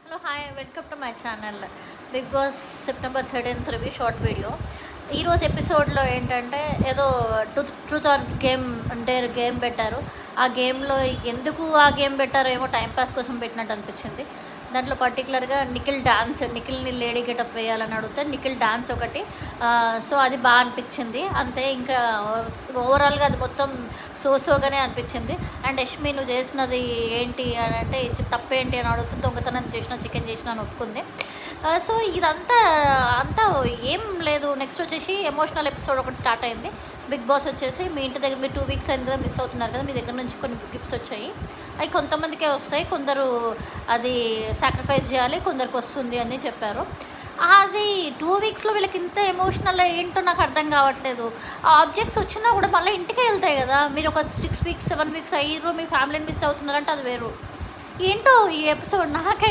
Hello hi welcome to my channel. Big boss September 13th review short video. ఈరోజు ఎపిసోడ్లో ఏంటంటే ఏదో truth or game పెట్టారు. ఆ గేమ్లో ఎందుకు ఆ గేమ్ పెట్టారో ఏమో టైంపాస్ కోసం పెట్టినట్టు అనిపించింది. దాంట్లో పర్టికులర్గా నిఖిల్ని లేడీ గెటప్ వేయాలని అడిగితే నిఖిల్ డాన్స్ ఒకటి. సో అది బాగా అనిపించింది అంతే. ఇంకా ఓవరాల్గా అది మొత్తం సోగానే అనిపించింది. అండ్ యష్మి నువ్వు చేసినది ఏంటి అని అంటే తప్పేంటి అని అడుగుతుంది. దొంగతనం చేసిన చికెన్ చేసిన అని ఒప్పుకుంది. సో ఇదంతా ఏం లేదు. నెక్స్ట్ వచ్చేసి ఎమోషనల్ ఎపిసోడ్ ఒకటి స్టార్ట్ అయింది. బిగ్ బాస్ వచ్చేసి మీ ఇంటి దగ్గర మీరు 2 weeks అయింది కదా, మిస్ అవుతున్నారు కదా, మీ దగ్గర నుంచి కొన్ని గిఫ్ట్స్ వచ్చాయి. అవి కొంతమందికే వస్తాయి, కొందరు అది సాక్రిఫైస్ చేయాలి, కొందరికి వస్తుంది అని చెప్పారు. అది 2 weeksలో వీళ్ళకి ఇంత ఎమోషనల్ ఏంటో నాకు అర్థం కావట్లేదు. ఆ ఆబ్జెక్ట్స్ వచ్చినా కూడా మళ్ళీ ఇంటికే వెళ్తాయి కదా. మీరు ఒక 6 weeks 7 weeks అయ్యారు, మీ ఫ్యామిలీని మిస్ అవుతున్నారంటే అది వేరు. ఏంటో ఈ ఎపిసోడ్ నాకే